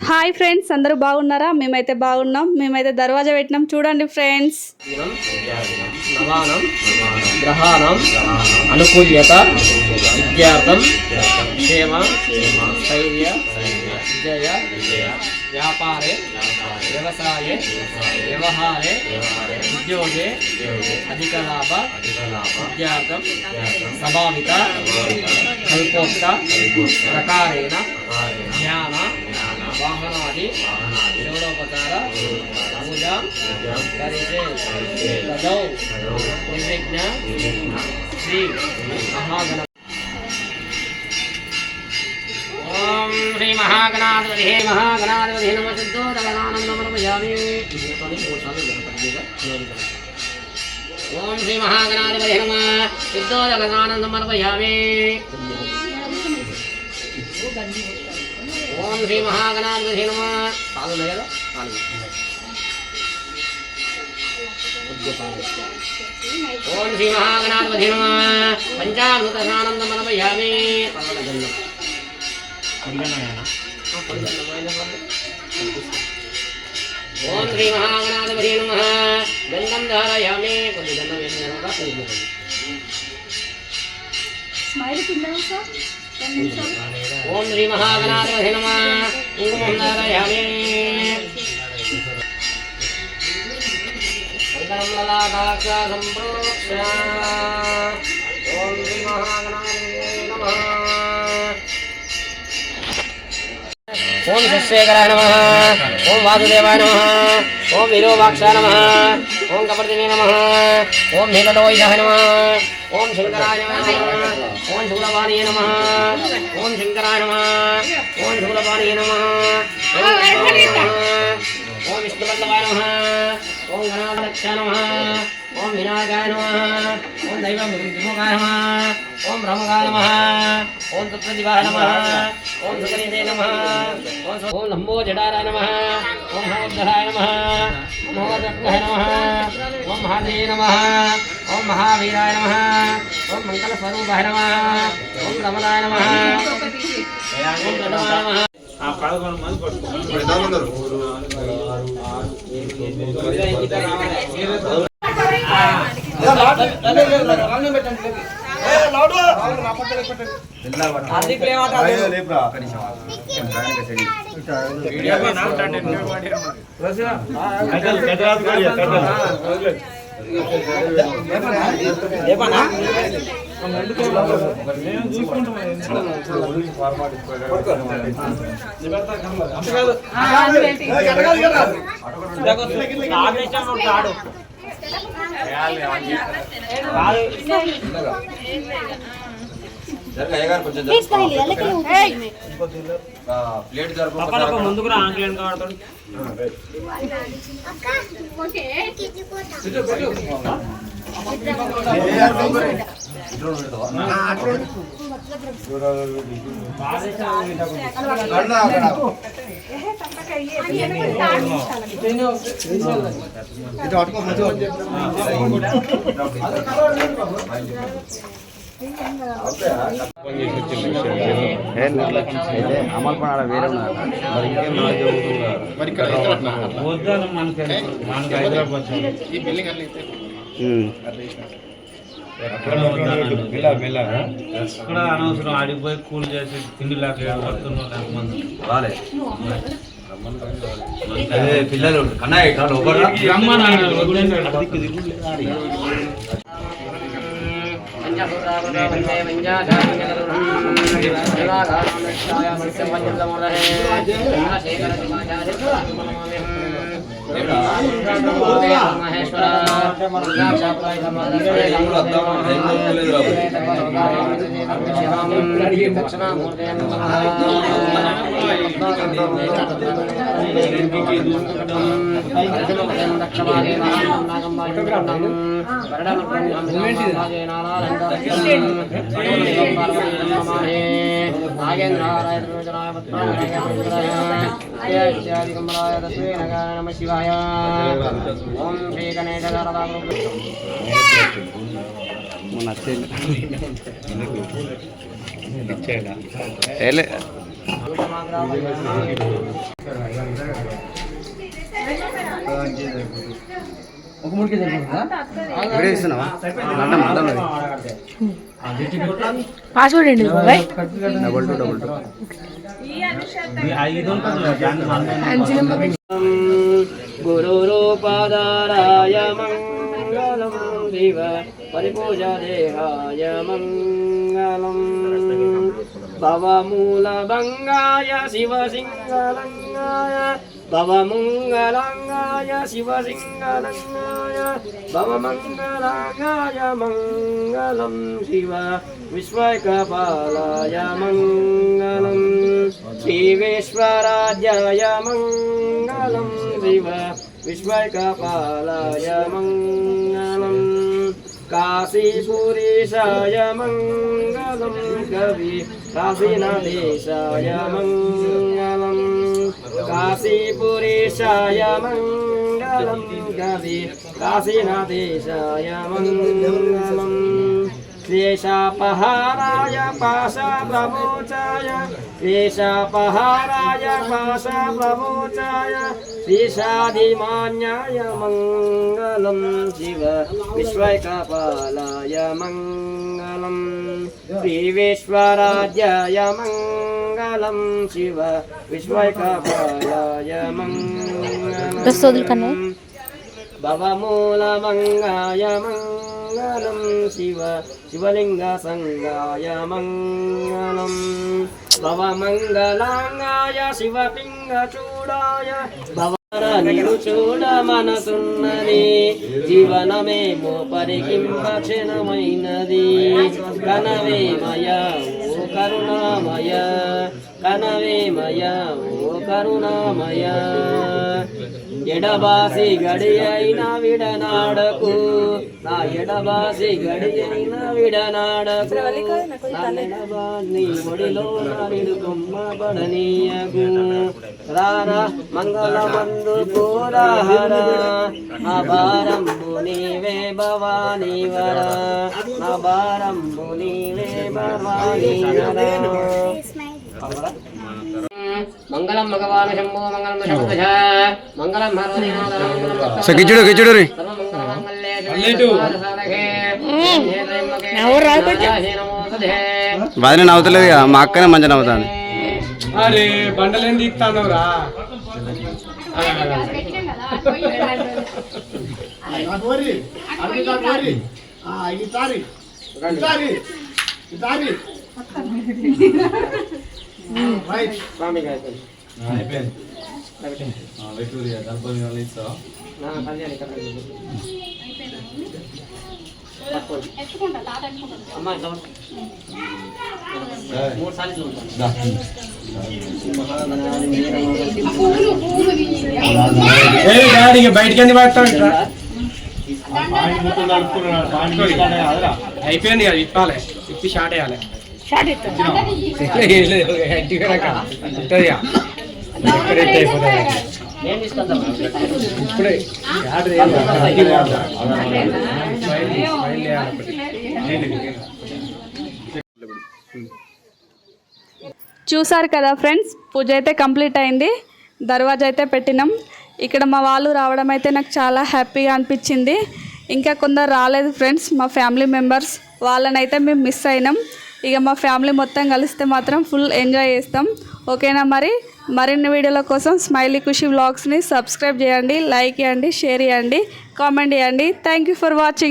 Hi friends, అందరూ బాగున్నారా? మేమైతే బాగున్నాం. మేమైతే దర్వాజా పెట్టినాం. చూడండి ఫ్రెండ్స్. నవానం గ్రహాణం అనుకూల్యత విద్యార్థం క్షేమ స్థైర్య విజయ వ్యాపారే వ్యవసాయే వ్యవహారే ఉద్యోగే అధిక లాభ విద్యార్థం స్వాభావిక కల్పోక్త ప్రకారేణ జ్ఞాన వాహనాది షోడోపచార పూజ కరిచే తదౌ నిర్విఘ్న శ్రీ మహాగణ ఓం శ్రీ మహాగణాధిపతి నమః సిద్ధోదగణానందం సమర్పయామి. ఓం శ్రీ మహాగణాధిపతి నమః సిద్ధోదగణానందం సమర్పయామి. ఓం శ్రీ మహాగణాధిపతి నమః కాలు లేదా కాలు. ఓం శ్రీ మహాగణాధిపతి నమః పంచామృత స్నానం సమర్పయామి. ఓం శ్రీ మహాగణాధిపతి నమః గంధం ధారయామి. కొద్ది గంధం వేసినాక ఓం శ్రీ మహాగణాధిపతి నమః కుంకుమం ధారయామి. కంకణం లలాటాక్ష సంప్రోక్ష. ఓం శ్రీ మహాగణాధిపతి నమః. ఓం శశేఖరాయ నమః. ఓం వాసుదేవాయ నమః. ఓం విరూపాక్షాయ నమః. ఓం కపర్దినే నమః. ఓం నీలలోహితాయ నమః. ఓం శంకరాయ నమః. ఓం శూలపాణియే నమః. ఓం శంకరాయ నమః. ఓం శూలపాణియే నమః. ఓం విష్ణువల్లభాయ నమః. ఓం గణాధ్యక్షాయ నమః. ఓం వినాయకాయ నమః. ఓం దైవ విముఖాయ నమః. ఓం బ్రహ్మకాయ నమః. ఓం తత్వదివాయ నమః. ఓం సుకరితే నమః. ఓం లంబోజడారాయ నమః. ఓం మహోద్ధరాయ నమః. ఓం మహోదగ్నాయ నమః. ఓం మహాదేవాయ నమః. ఓం మహావీరాయ నమః. ఓం మంగళస్వరూపాయ నమః. ఓం రమణాయ నమః. ఓం ప్రణవాయ నమః. ప్లేట్ జరుపు ముందుకు రా. ఆంగ్లేన్ కావాడు అమలు పడాలి వేరే మరి ఇంకేం మనకి హైదరాబాద్ అక్కడ అనవసరం ఆడిపోయి కూల్ చేసి తిండి లేక వస్తున్నారు రాలే పిల్లలు కన్నయ్య మహేశ్వర శివాయ. ఓం శ్రీ గణేశ వీడియో ఇస్తున్నావా మండం పాస్వర్డ్ ఏంటి బాబాయ్? డబల్ టూ గురురూపధారాయ మంగళం శివ పరిపూజ దేహాయ మంగళం భవమూలభంగాయ శివసింగలంగాయ భవమంగళంగాయ శివసింగలంగాయ భవమంగళంగాయ మంగళం శివ విశ్వకపాలాయ మంగళం శ్రీవిశ్వరాజ్యాయ మంగళం శివ విశ్వకపాలాయ మంగళం కాశీపురీశాయ మంగళం కవి కాశీనాథేశాయ మంగళం కాశీపురీశాయ మంగళం కవి కాశీనాథేశాయ మంగళం క్లేశాపహారాయ పాశప్రమోచాయ క్లేశాపహారాయ పాశప్రమోచాయ శ్రీషాధిమాన్యాయ మంగళం శివ విశ్వకపాలాయ మంగళం శ్రీవిశ్వరాజ్యాయ మంగళం శివ విశ్వకపాలాయ మంగళం భవమూలమంగాయ మంగళం శివ శివలింగ సంగాయ మంగళం భవమంగళాంగాయ శివపింగచూడాయ భవర నీవు చూడ మనసున్నది జీవనమేమో పరికింపక్షణమైనది కనవేమయ ఓ కరుణామయ కనవేమయ ఓ కరుణామయ ఎడబాసి గడి అయిన విడనాడకు నా ఎడబాసి గడి అయిన విడనాడకు నీ ఒడిలో నాడు కొమ్మ పడనీయకు రారా మంగళమందు కోరాహర నా భారంబు నీవే భవానీ వర నా భారంబు నీవే భవానీ మంగళం భగవాన్ శంభో మంగళం శంభుజ మంగళం సో కిచ్చుడు రీ బాగానే నవ్వుతలేదు కదా మా అక్కనే మంచిగా నవ్వుతాను అరే బండలేం తీస్తానవరా బయటకి పడతాం అయిపోయింది కదా ఇప్పాలి ఇప్పి షార్ట్ వేయాలి ఇప్పుడే చూసారు కదా ఫ్రెండ్స్, పూజ అయితే కంప్లీట్ అయింది. దర్వాజా అయితే పెట్టినాం. ఇక్కడ మా వాళ్ళు రావడం అయితే నాకు చాలా హ్యాపీగా అనిపించింది. ఇంకా కొందరు రాలేదు ఫ్రెండ్స్, మా ఫ్యామిలీ మెంబర్స్, వాళ్ళనైతే మేము మిస్ అయినాం. ఇక మా ఫ్యామిలీ మొత్తం కలిస్తే మాత్రం ఫుల్ ఎంజాయ్ చేస్తాం. ఓకేనా? మరిన్ని వీడియోల కోసం స్మైలీ ఖుషి వ్లాగ్స్ని సబ్స్క్రైబ్ చేయండి, లైక్ చేయండి, షేర్ చేయండి, కామెంట్ చేయండి. Thank you for watching.